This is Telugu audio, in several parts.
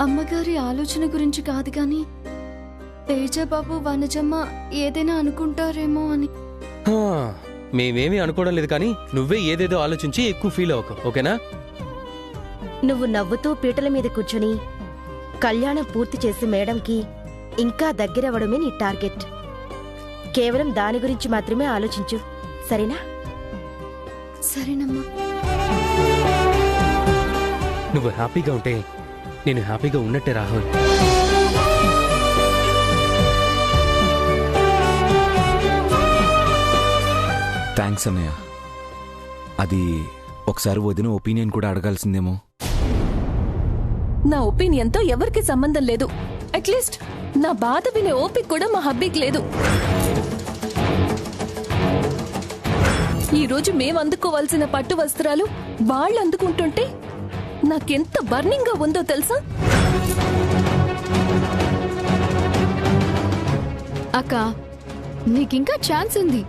అమ్మగారి ఆలోచన గురించి కాదు కానీ తేజబాబు వనజమ్మ ఏదైనా అనుకుంటారేమో అని. మేమేమీ అనుకోవడం లేదు, కానీ నువ్వే ఏదేదో ఆలోచించి ఎక్కువ ఫీల్ అవ్వకు, ఓకేనా? నువ్వు నవ్వుతూ పీటల మీద కూర్చొని కళ్యాణం పూర్తి చేసి మేడంకి ఇంకా దగ్గరవ్వడమే నీ టార్గెట్. కేవలం దాని గురించి మాత్రమే ఆలోచించు, సరేనా? సరేనమ్మా. నువ్వు హ్యాపీగా ఉంటే నేను హ్యాపీగా ఉన్నట్టే రాహుల్. థ్యాంక్స్ అన్నయ్య. అది ఒకసారి వదిన ఒపీనియన్ కూడా అడగాల్సిందేమో. నా ఒపీనియన్తో ఎవరికి సంబంధం లేదు. అట్లీస్ట్ నా బాధ వినే ఓపిక కూడా మా హబ్బీకి లేదు. ఈ రోజు మేం అందుకోవాల్సిన పట్టు వస్త్రాలు వాళ్ళు అందుకుంటుంటే నాకెంత బర్నింగ్ గా ఉందో తెలుసా? అక్క, నీకింకా ఛాన్స్ ఉంది.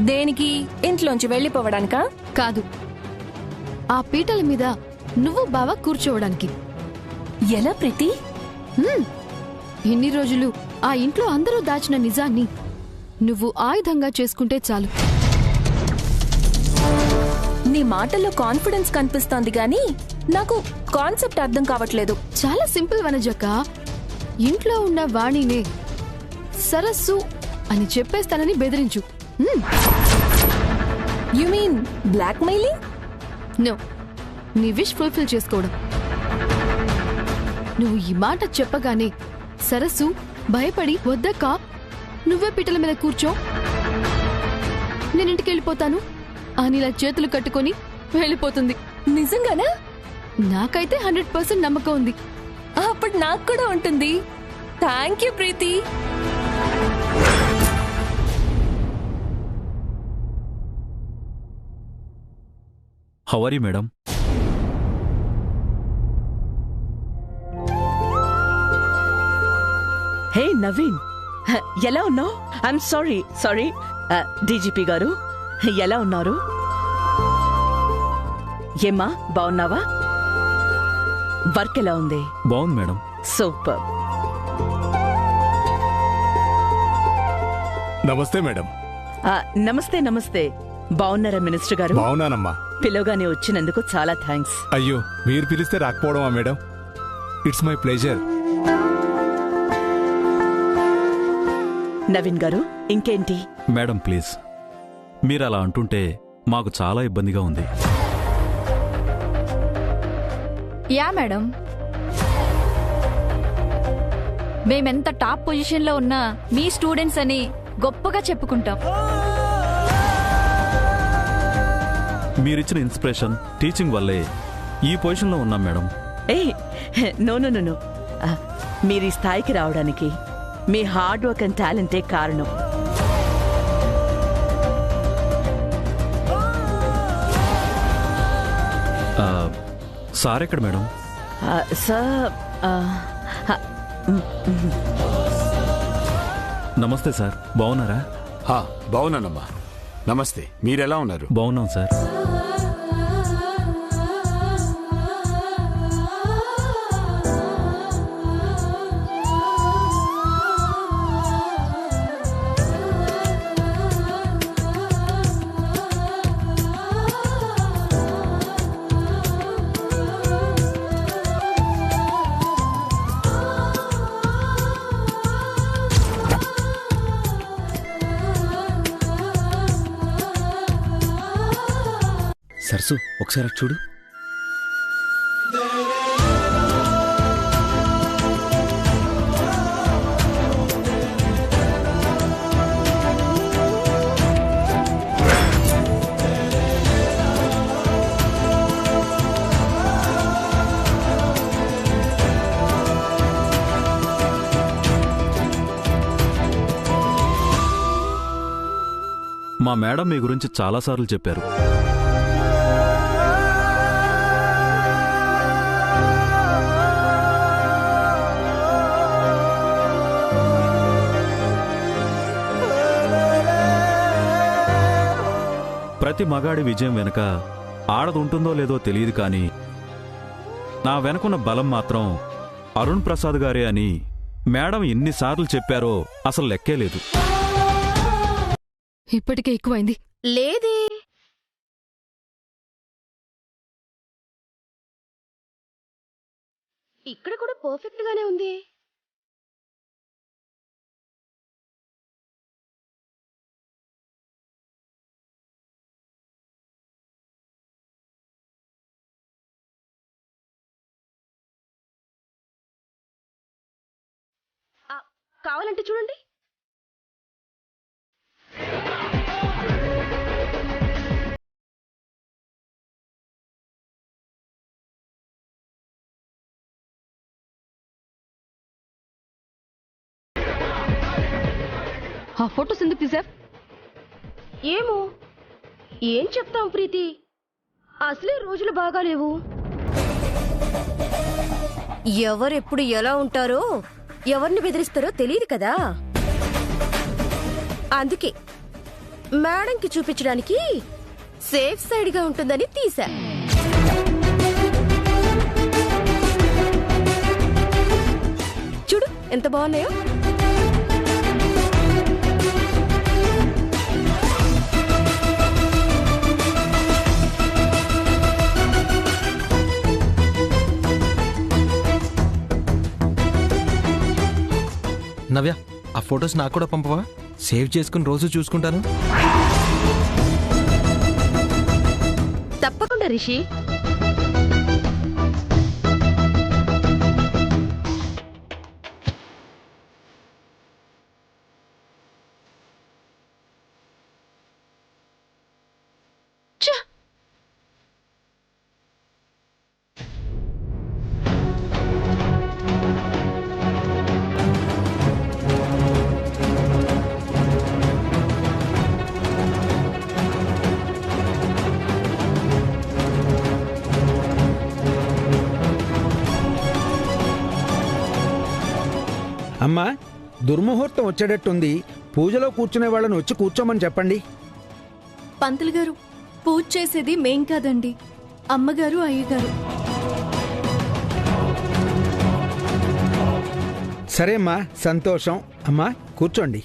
దేనికి? ఇంట్లోంచి వెళ్లిపోవడానికా? కాదు, ఆ పీటల మీద నువ్వు బావ కూర్చోవడానికి. ఎలా ప్రీతి? ఇన్ని రోజులు ఆ ఇంట్లో అందరూ దాచిన నిజాన్ని నువ్వు ఆయుధంగా చేసుకుంటే చాలు. నీ మాటల్లో కాన్ఫిడెన్స్ కనిపిస్తోంది గానీ నాకు కాన్సెప్ట్ అర్థం కావట్లేదు. చాలా సింపుల్ వనజక్క. ఇంట్లో ఉన్న వాణినే సరస్సు అని చెప్పేస్తానని బెదిరించు. You mean blackmailing? No, నీ విష్ ఫుల్ఫిల్ చేసుకోవడం. నువ్వు ఈ మాట చెప్పగానే సరస్సు భయపడి వద్దక్క నువ్వే పీటల మీద కూర్చో, నేనింటికి వెళ్ళిపోతాను అని ఇలా చేతులు కట్టుకొని వెళ్ళిపోతుంది. నిజంగానా? నాకైతే 100% నమ్మకం ఉంది. అప్పుడు నాకు కూడా ఉంటుంది. Thank you Preeti. How are you madam? Hey Naveen, ఎలా ఉన్నావు? ఐఎమ్ సారీ డీజీపీ గారు, ఎలా ఉన్నారు? ఏమ్మా, బాగున్నావా? వర్క్ ఎలా ఉంది? బాగుంది మేడం. సూపర్. నమస్తే మేడం. నమస్తే. బాగున్నారా మినిస్టర్ గారు? బాగున్నానమ్మా. పిలవగానే వచ్చినందుకు చాలా థ్యాంక్స్. అయ్యో, మీరు పిలిస్తే రాకపోవడమా madam? It's my pleasure. Naveen garu, ఇంకేంటి? మేడం ప్లీజ్, మీరు అలా అంటుంటే మాకు చాలా ఇబ్బందిగా ఉంది. యా మేడం, మేమెంత టాప్ పొజిషన్లో ఉన్నా మీ స్టూడెంట్స్ అని గొప్పగా చెప్పుకుంటాం. మీరిచ్చిన ఇన్స్పిరేషన్, టీచింగ్ వల్లే ఈ పొజిషన్లో ఉన్నాం మేడం. నో, మీరు ఈ స్థాయికి రావడానికి మీ హార్డ్ వర్క్ అండ్ టాలెంటే కారణం. సార్ ఎక్కడ మేడం? సార్, నమస్తే సార్, బాగున్నారా? బాగున్నానమ్మా. నమస్తే, మీరెలా ఉన్నారు? బాగున్నాం సార్. సరసు, ఒకసారి చూడు. మా మేడం మీ గురించి చాలాసార్లు చెప్పారు. ప్రతి మగాడి విజయం వెనుక ఆడదుంటుందో లేదో తెలియదు, కానీ నా వెనుకున్న బలం మాత్రం అరుణ్ ప్రసాద్ గారే అని మేడం ఎన్నిసార్లు చెప్పారో అసలు లెక్కే లేదు. ఇప్పటికే ఎక్కువైంది. లేదే, ఇక్కడ కూడా పర్ఫెక్ట్ గానే ఉంది. కావాలంటే చూడండి. ఆ ఫొటోస్ ఎందుకు తీసావ్? ఏమో, ఏం చెప్తాం ప్రీతి, అసలే రోజులు బాగాలేవు. ఎవరెప్పుడు ఎలా ఉంటారో, ఎవరిని బెదిరిస్తారో తెలియదు కదా. అందుకే మేడంకి చూపించడానికి సేఫ్ సైడ్ గా ఉంటుందని తీసా. చూడు ఎంత బాగున్నాయో. నవ్య, ఆ ఫొటోస్ నాకు కూడా పంపవా? సేవ్ చేసుకుని రోజు చూసుకుంటాను. తప్పకుండా రిషి. అమ్మా, దుర్ముహూర్తం వచ్చేటట్టుంది. పూజలో కూర్చునే వాళ్ళని వచ్చి కూర్చోమని చెప్పండి. పంతులు గారు, పూజ చేసేది మేం కాదండి, అమ్మగారు అయ్యగారు. సరే అమ్మా, సంతోషం. అమ్మా కూర్చోండి.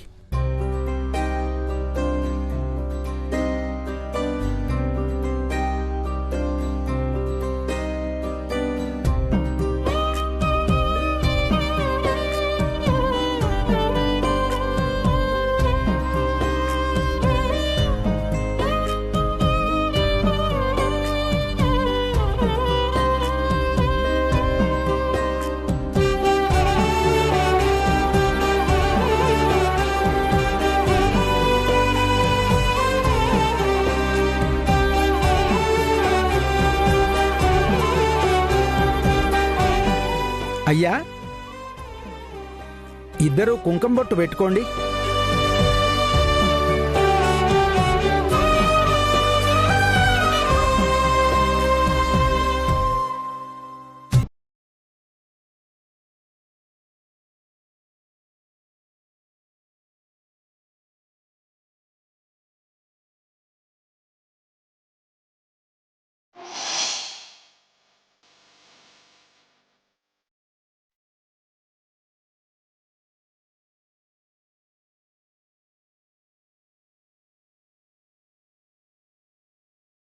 అయ్యా, ఇద్దరు కుంకుమ బొట్టు పెట్టుకోండి.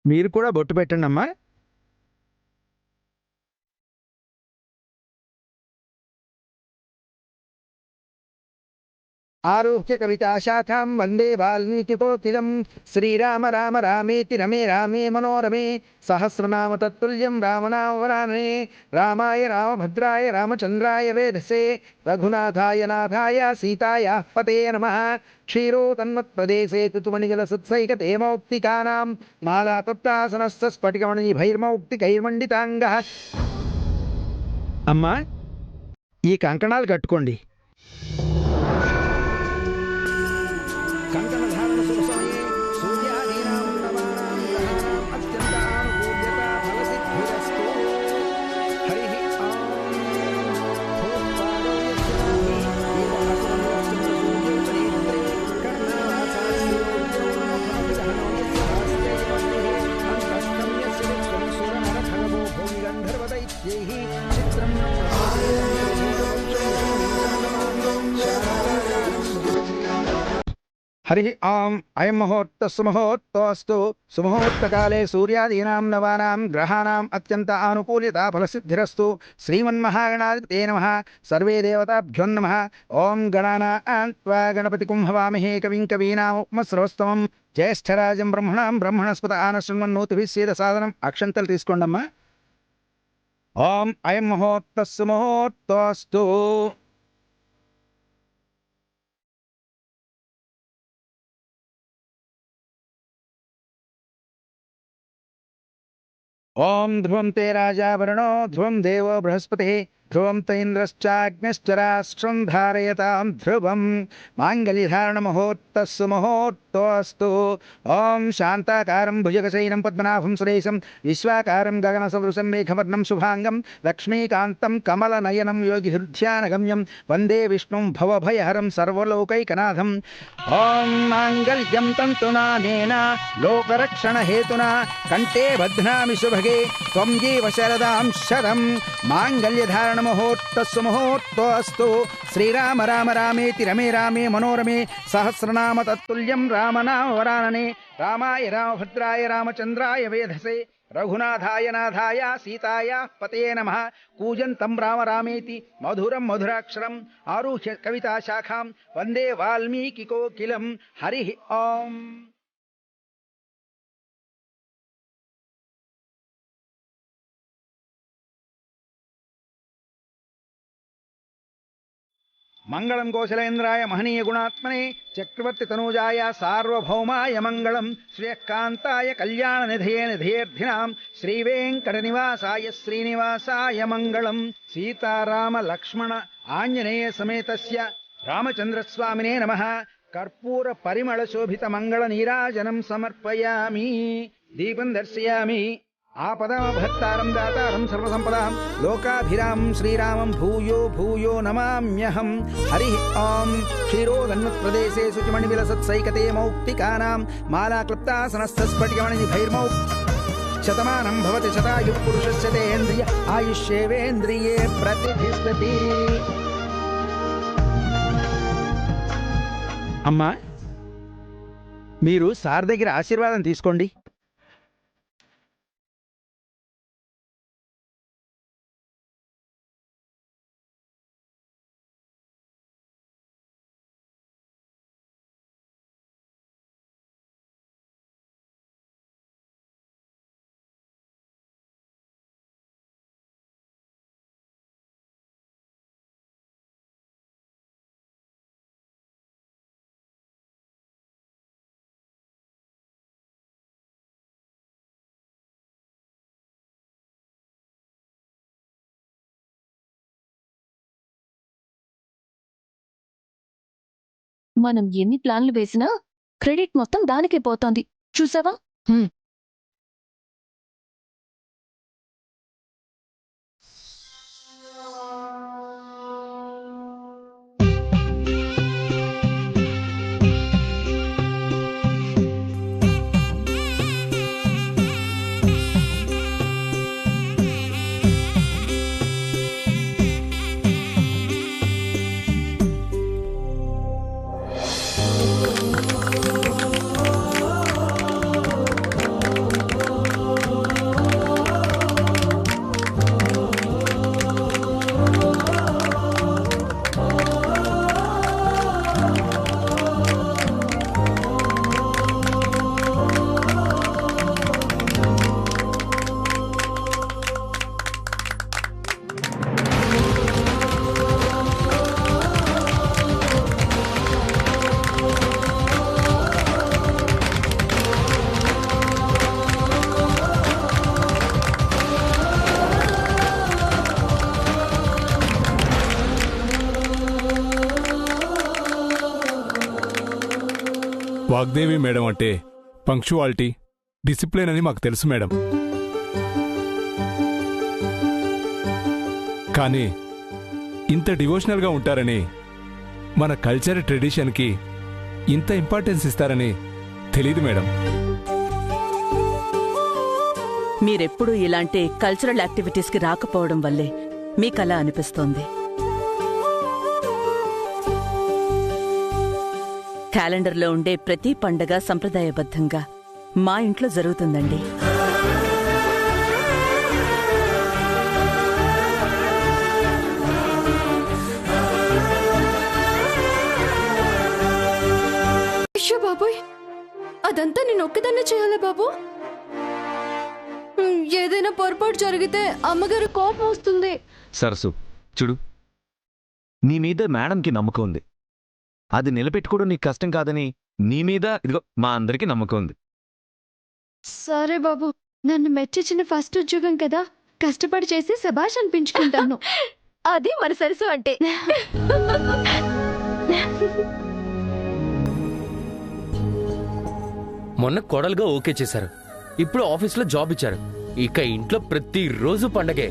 మీరు కూడా బొట్టు పెట్టండి అమ్మా. ఆరోగ్య కవితాశాఖాం వందే వాల్మీకికోకిలం శ్రీరామ రామ రామేతి రమే రామే మనోరమే సహస్రనామ తత్తుల్యం రామనామవరాననే రామాయ రామభద్రాయ రామచంద్రాయ వేధసే రఘునాథాయ నాథాయ సీతాయ పతే నమః. క్షీరో తన్మత్ప్రదేశే తుతుమణిజల సత్సైకతేమౌక్తికానాం మాలా తప్తాసనస్థ స్ఫటికమణి భైర్మౌక్తికైర్మండితాంగః. అమ్మా, ఈ కంకణాలు కట్టుకోండి. కంకణధారణ శుభసమయే సూర్యాదీనాం నవానాం గ్రహాణాం అత్యంతానుకూల్యత ఫలసిద్ధిరస్తు. హరి ఓం. భూత్పాదో యస్యామి ఏవహసనమోస్తం సూర్యోపరీత్రే కర్ణావాసాస్య ఉద్యోగమఖాభిదహనో యస్యాస్తే వందే అంతఃకం యస్య విశ్వం సురనరఖగో భూమి గంధర్వదైత్యైః చిత్రం హరి ఓం అయం ముహూర్త సుముహూర్తోస్తు సుముహూర్తకాలే సూర్యాదీనాం నవానాం గ్రహాణాం అత్యంత ఆనుకూల్యత ఫలసిద్ధిరస్తు శ్రీమన్మహాగణాధిపతే నమః సర్వే దేవతాభ్యో నమః ఓం గణానాం త్వా గణపతిం హవామహే కవిం కవీనాముపమశ్రవస్తమం జ్యేష్ఠరాజం బ్రహ్మణాం బ్రహ్మణస్పత ఆనశృణ్వన్నోతిభిः సేద సాదనం అక్షంతలు తీసుకోండమ్మా. ఓం అయం ముహూర్త సుముహూర్తోస్తు. ఓం ధ్రువం తే రాజా వరుణో ధ్రువం దేవో బృహస్పతి ధ్రువం త ఇంద్రశ్చాగ్నిశ్చ రాష్ట్రం ధారయతాం ధ్రువం. మాంగళ్యధారణ ముహూర్త సుముహూర్తోస్తు. ఓం శాంతాకారం భుజగశయనం పద్మనాభం సురేశం విశ్వాకారం గగనసదృశం మేఘవర్ణం శుభాంగం లక్ష్మీకాంతం కమలనయనం యోగిహృధ్యానగమ్యం వందే విష్ణుం భవభయహరం సర్వలోకైకనాథం. ఓం మాంగళ్యం తంతునానేన లోకరక్షణహేతునా కంఠే బధ్నామి శుభగే త్వం జీవ శరదాం శతం. మాంగళ్యధారణ ముహూర్త సుముహూర్తోస్తు. శ్రీరామ రామ రామేతి రమే రామే మనోరమే సహస్రనామ తత్తుల్యం రామనామ వరాననే. రామాయ రామభద్రాయ రామచంద్రాయ వేధసే రఘునాథాయ నాథాయ సీతాయ పతే నమః. కూజంతం రామ రామేతి మధురం మధురాక్షరం ఆరుహ్య కవితా శాఖాం వందే వాల్మీకి కోకిలం. హరి ఓం. మంగళం కోశలేంద్రాయ మహనీయ గుణాత్మనే చక్రవర్తి తనూజాయ సార్వభౌమాయ మంగళం. శ్రేయకాంతాయ కళ్యాణ నిధయే నిధయేర్థినాం శ్రీవేంకట నివాసాయ శ్రీనివాసాయ మంగళం. సీతారామ లక్ష్మణ ఆంజనేయ సమేతస్య రామచంద్రస్వామినే నమః. కర్పూర పరిమళ శోభిత మంగళ నీరాజనం సమర్పయామి. దీపం దర్శయామి. ఆపదామభర్తారం దాతారం సర్వసంపదాం లోకాభిరామం శ్రీరామం భూయో భూయో నమామ్యహం. హరి ఓం. క్షీరోదన్వత్ప్రదేశే శుచిమణివిలసత్సైకతే మౌక్తికానాం మాలాక్లుప్తాసనస్థస్ఫటికమణినిభైర్మౌ శతమానం భవతి శతాయుః పురుషస్య తేంద్రియ ఆయుష్యేవేంద్రియే ప్రతిష్ఠతి. అమ్మా, మీరు సార్ దగ్గర ఆశీర్వాదం తీసుకోండి. మనం ఎన్ని ప్లాన్లు వేసినా క్రెడిట్ మొత్తం దానికే పోతోంది చూసావా. వాగ్దేవి మేడం అంటే పంక్చువాలిటీ, డిసిప్లిన్ అని మాకు తెలుసు మేడం. కానీ ఇంత డివోషనల్గా ఉంటారని, మన కల్చర్ ట్రెడిషన్కి ఇంత ఇంపార్టెన్స్ ఇస్తారని తెలీదు మేడం. మీరెప్పుడూ ఇలాంటి కల్చరల్ యాక్టివిటీస్కి రాకపోవడం వల్లే మీకలా అనిపిస్తోంది. క్యాలెండర్లో ఉండే ప్రతి పండగ సంప్రదాయబద్ధంగా మా ఇంట్లో జరుగుతుందండి. అయ్యో బాబోయ్, అదంతా నేను ఒక్కదాన్నే చేయాలా బాబు? ఏదైనా పొరపాటు జరిగితే అమ్మగారు కోపం వస్తుంది. సరసు చూడు, నీ మీద మేడంకి నమ్మకం ఉంది. అది నిలబెట్టుకోవడం నీకు కష్టం కాదని నీ మీద ఇదిగో మా అందరికీ నమ్మకం ఉంది. సరే బాబు, నన్ను మెచ్చించిన ఫస్ట్ ఉద్యోగం కదా, కష్టపడి చేసి శభాష్ అనిపించుకుంటాను. అది మన సరసు అంటే. మొన్న కోడలుగా ఓకే చేశారు, ఇప్పుడు ఆఫీస్లో జాబ్ ఇచ్చారు, ఇక ఇంట్లో ప్రతిరోజు పండగే.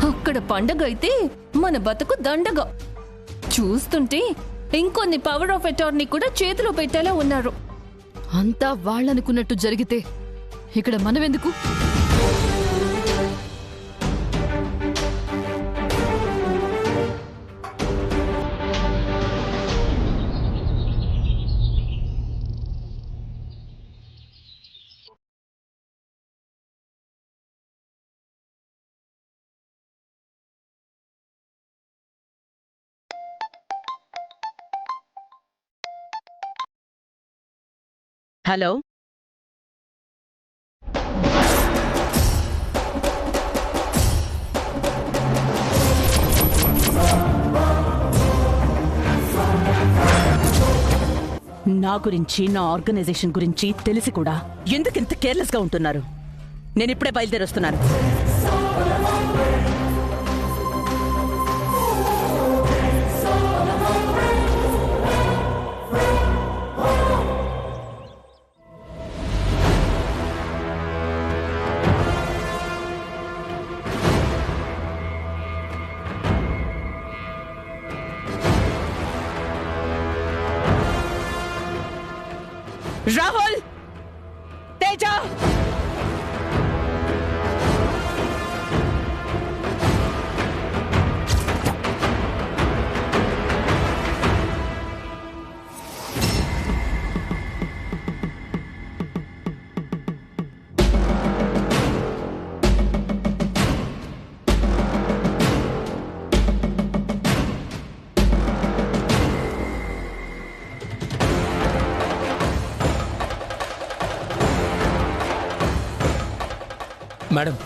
అక్కడ పండగ అయితే మన బతుకు దండగా. చూస్తుంటే ఇంకొన్ని పవర్ ఆఫ్ అటార్నీ కూడా చేతిలో పెట్టేలా ఉన్నారు. అంతా వాళ్ళనుకున్నట్టు జరిగితే ఇక్కడ మనమెందుకు? హలో, నా గురించి, నా ఆర్గనైజేషన్ గురించి తెలిసి కూడా ఎందుకింత కేర్లెస్ గా ఉంటున్నారు? నేను ఇప్పుడే బయలుదేరొస్తున్నాను. రాహుల్, తేజ, మేడం,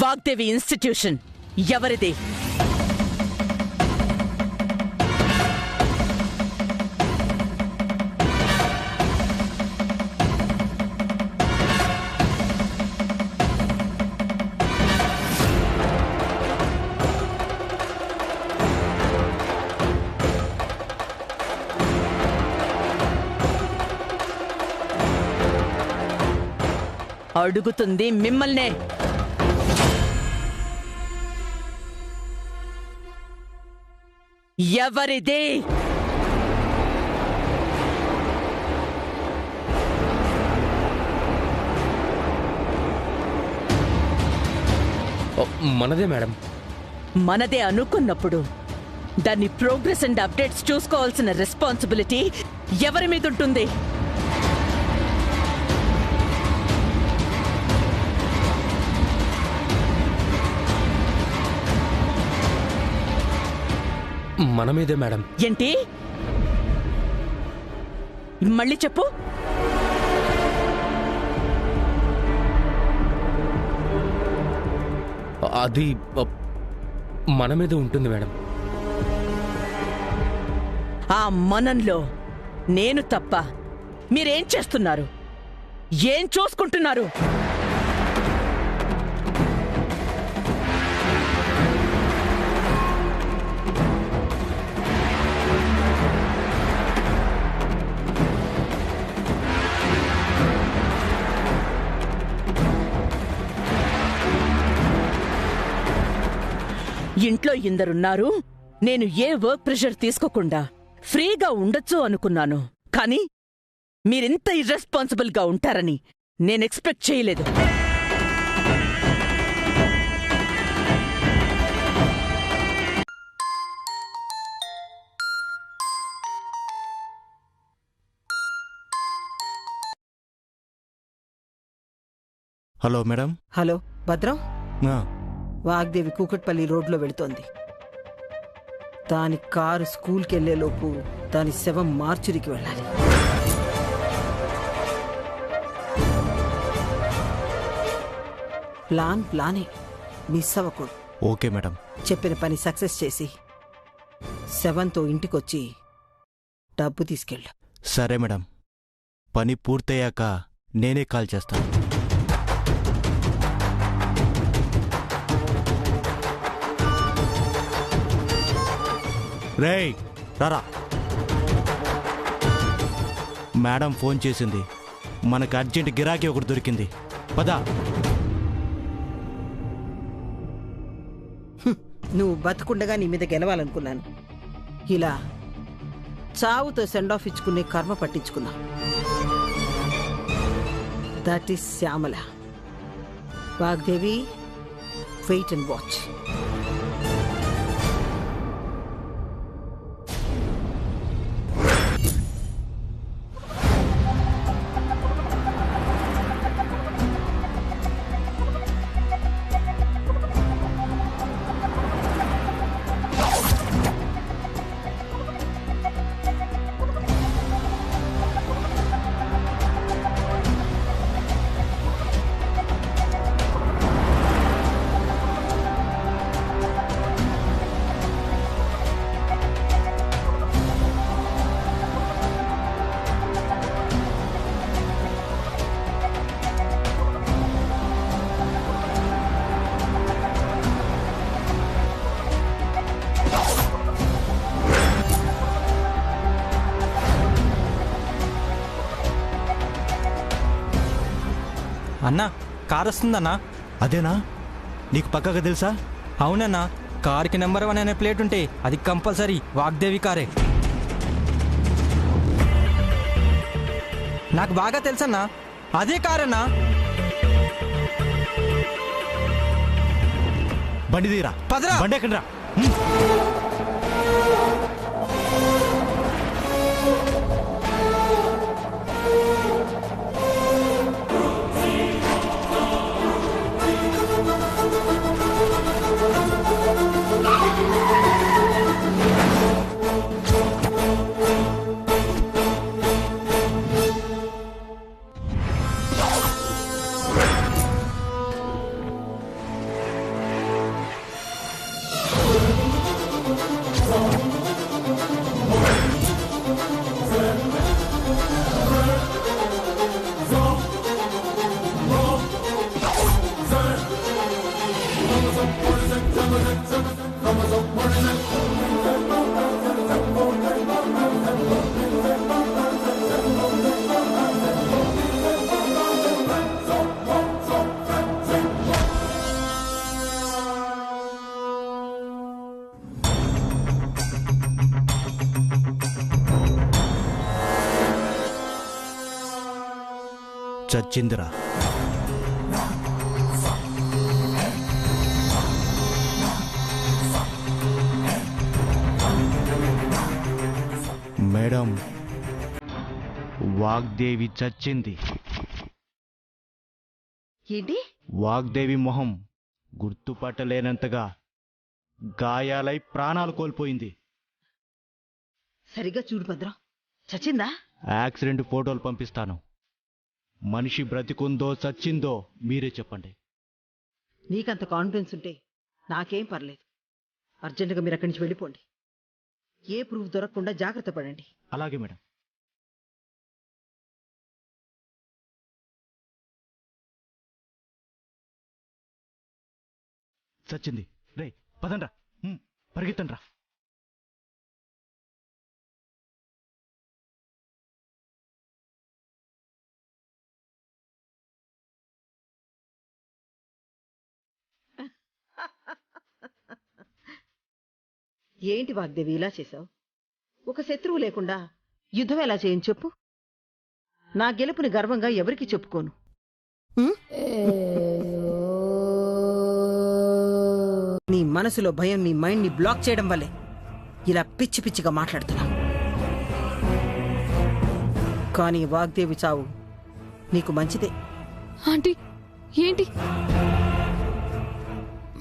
వాగ్దేవి ఇన్స్టిట్యూషన్ ఎవరిది? అడుగుతుంది మిమ్మల్నే. ఎవరిది? మనదే మేడం. మనదే అనుకున్నప్పుడు దాన్ని ప్రోగ్రెస్ అండ్ అప్డేట్స్ చూసుకోవాల్సిన రెస్పాన్సిబిలిటీ ఎవరి మీద ఉంటుంది? మన మీదే మేడం. ఏంటి? మళ్ళీ చెప్పు. అది మన మీద ఉంటుంది మేడం. ఆ మనంలో నేను తప్ప మీరేం చేస్తున్నారు? ఏం చూసుకుంటున్నారు? ఇంట్లో ఇందరున్నారు, నేను ఏ వర్క్ ప్రెషర్ తీసుకోకుండా ఫ్రీగా ఉండొచ్చు అనుకున్నాను. కానీ మీరింత ఇర్రెస్పాన్సిబుల్గా ఉంటారని నేను ఎక్స్పెక్ట్ చేయలేదు. Hello madam. హలో భద్రం, ఆ, వాగ్దేవి కూకట్పల్లి రోడ్లో వెళుతోంది. దాని కారు స్కూల్కి వెళ్లేలోపు దాని శవం మార్చురికి వెళ్ళాలి. ప్లానే, మిస్ అవ్వకూడదు. Okay madam. చెప్పిన పని సక్సెస్ చేసి శవంతో ఇంటికొచ్చి డబ్బు తీసుకెళ్ళు. సరే మేడం, పని పూర్తయ్యాక నేనే కాల్ చేస్తాను. రేయ్ రారా. మేడం ఫోన్ చేసింది, మనకు అర్జెంట్ గిరాకీ ఒకటి దొరికింది, పదా. నువ్వు బతుకుండగా నీ మీద గెలవాలనుకున్నాను. ఇలా చావుతో సెండ్ ఆఫ్ ఇచ్చుకునే కర్మ పట్టించుకున్నా. That is Shyamala. Vagdevi, wait and watch. అన్నా, కార్ వస్తుందన్నా. అదేనా, నీకు పక్కగా తెలుసా? అవునన్నా, కార్కి నెంబర్ 1 అనే ప్లేట్ ఉంటే అది కంపల్సరీ వాగ్దేవి కారే. నాకు బాగా తెలుసన్నా, అదే కారన్నా. బండి తీరా, పదరా. బండి ఎక్కడరా? చచ్చిందిరా. మేడం, వాగ్దేవి చచ్చింది. ఏంటి? వాగ్దేవి మొహం గుర్తుపట్టలేనంతగా గాయాలై ప్రాణాలు కోల్పోయింది. సరిగ్గా చూడు భద్రం, చచ్చిందా? యాక్సిడెంట్ ఫోటోలు పంపిస్తాను. మనిషి బ్రతికుందో చచ్చిందో మీరే చెప్పండి. నీకంత కాన్ఫిడెన్స్ ఉంటే నాకేం పర్లేదు. అర్జెంటుగా మీరు అక్కడి నుంచి వెళ్ళిపోండి. ఏ ప్రూఫ్ దొరకకుండా జాగ్రత్త పడండి. అలాగే మేడం. చచ్చింది. రే పదండ్రా, పరిగెత్తండ్రా. ఏంటి వాగ్దేవి ఇలా చేశావు? ఒక శత్రువు లేకుండా యుద్ధం ఎలా చేయని చెప్పు. నా గెలుపుని గర్వంగా ఎవరికి చెప్పుకోను. నీ మనసులో భయం నీ మైండ్ ని బ్లాక్ చేయడం వల్లే ఇలా పిచ్చి పిచ్చిగా మాట్లాడుతున్నా. కానీ వాగ్దేవి చావు నీకు మంచిదే. ఆంటీ ఏంటి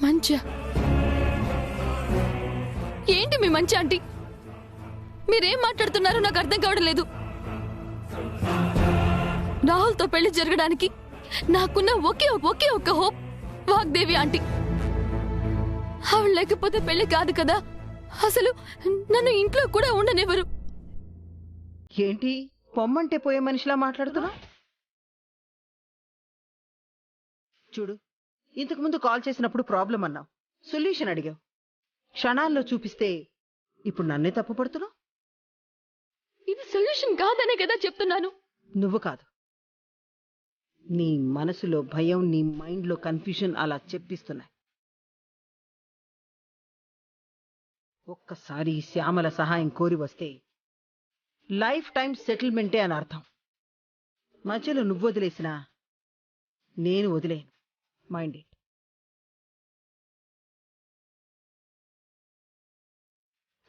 మంచా? ఏంటి మీ మంచి ఆంటీ? మీరేం మాట్లాడుతున్నారో నాకు అర్థం కావడం లేదు. రాహుల్తో పెళ్లి జరగడానికి నాకున్న ఒకే ఒక్క హోప్ వాగ్దేవి ఆంటీ. ఆవిడ లేకపోతే పెళ్లి కాదు కదా. అసలు నన్ను ఇంట్లో కూడా ఉండనివ్వరు. ఏంటి పొమ్మంటే పోయే మనిషిలా మాట్లాడుతున్నా? చూడు, ఇంతకుముందు కాల్ చేసినప్పుడు ప్రాబ్లం అన్నావు, సొల్యూషన్ అడిగావు. క్షణాల్లో చూపిస్తే ఇప్పుడు నన్నే తప్పు పడుతున్నావు. ఇది సొల్యూషన్ కాదనే కదా చెప్తున్నాను. నువ్వు కాదు, నీ మనసులో భయం నీ మైండ్లో కన్ఫ్యూజన్ అలా చెప్పిస్తున్నాయి. ఒక్కసారి శ్యామల సహాయం కోరి వస్తే లైఫ్ టైం సెటిల్మెంటే అని అర్థం. మధ్యలో నువ్వు వదిలేసినా నేను వదిలేను. Mind it.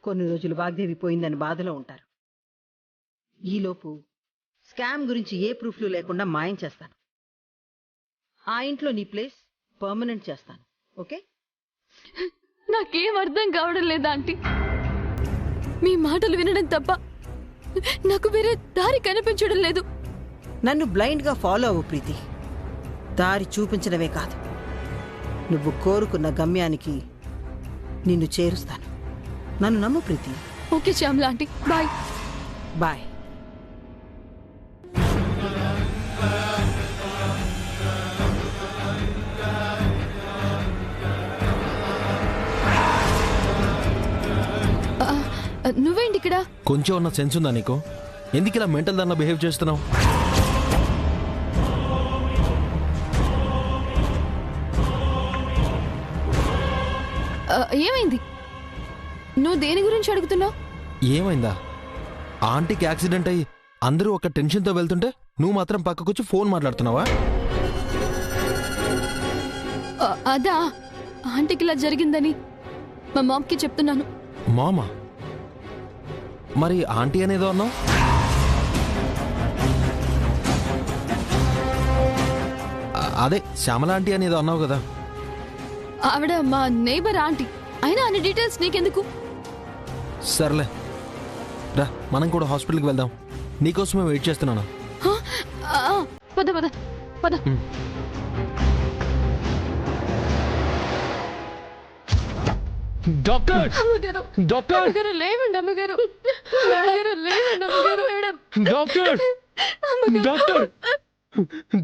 కొన్ని రోజులు వాగ్దేవి పోయిందని బాధలో ఉంటారు. ఈలోపు స్కామ్ గురించి ఏ ప్రూఫ్లు లేకుండా మాయం చేస్తాను. ఆ ఇంట్లో నీ ప్లేస్ పర్మనెంట్ చేస్తాను. ఓకే? నాకేం అర్థం కావడం లేదా ఆంటీ? మీ మాటలు వినడం తప్ప నాకు వేరే దారి కనిపించడం లేదు. నన్ను బ్లైండ్ గా ఫాలో అవ్వు ప్రీతి. దారి చూపించడమే కాదు, నువ్వు కోరుకున్న గమ్యానికి నిన్ను చేరుస్తాను. నన్ను నమ్ము Preeti. Okay Shyamala aunty, bye. Bye. నువ్వేంటి ఇక్కడ? కొంచెం ఉన్న సెన్స్ ఉందా నీకు? ఎందుకు ఇలా మెంటల్ దానిలో బిహేవ్ చేస్తున్నావు? ఏమైంది? నువ్వు దేని గురించి అడుగుతున్నావు? ఏమైందా? ఆంటీకి యాక్సిడెంట్ అయ్యి అందరూ ఒక టెన్షన్తో వెళ్తుంటే నువ్వు మాత్రం పక్కకొచ్చి ఫోన్ మాట్లాడుతున్నావా? అదా, ఆంటీకి ఇలా జరిగిందని మా మామ్కి చెప్తున్నాను. మామా? మరి ఆంటీ అనేదో అన్నావు? అదే శ్యామల ఆంటీ అనేదో అన్నావు కదా. ఆవిడ మా నేబర్ ఆంటీ. అయినా అన్ని డీటెయిల్స్ నీకెందుకు? సర్లే రా, మనం కూడా హాస్పిటల్కి వెళ్దాం. నీకోసమే వెయిట్ చేస్తున్నాను. పద పద పద. డాక్టర్! డాక్టర్! లేవండి అమ్మగారు. లేవండి అమ్మగారు. Madam doctor! డాక్టర్!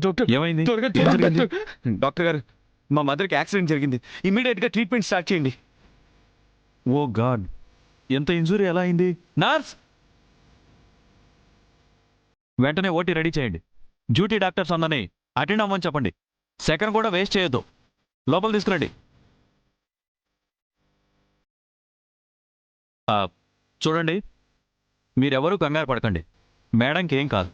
డాక్టర్ ఏమైంది? త్వరగా ఏం జరిగింది? డాక్టర్ గారు, మా మదర్కి యాక్సిడెంట్ జరిగింది. ఇమీడియట్ గా ట్రీట్మెంట్ స్టార్ట్ చేయండి. ఓ గాడ్, ఎంత ఇంజురీ ఎలా అయింది? నర్స్, వెంటనే ఓటీ రెడీ చేయండి. డ్యూటీ డాక్టర్స్ అందరినీ అటెండ్ అవ్వమని చెప్పండి. సెకండ్ కూడా వేస్ట్ చేయొద్దు. లోపల తీసుకురండి. చూడండి, మీరెవరూ కంగారు పడకండి. మేడంకి ఏం కాదు.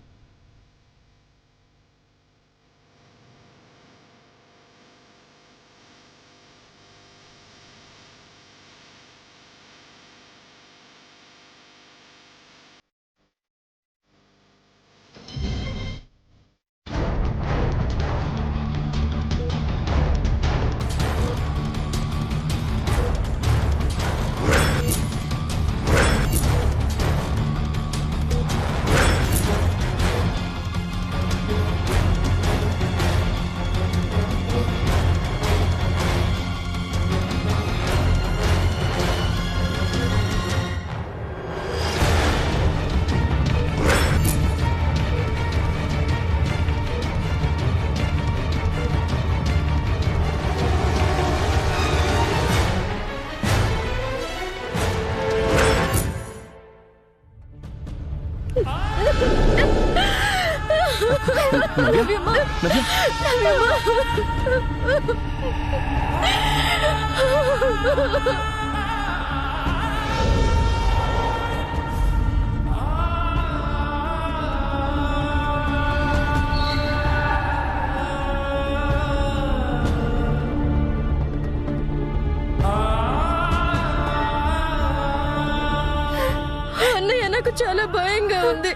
భయంగా ఉంది.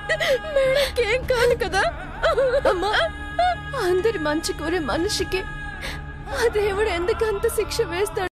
మేడంకేం కాదు కదా? అమ్మా, అందరి మంచి కోరే మనిషికి ఆ దేవుడు ఎందుకు అంత శిక్ష వేస్తాడు?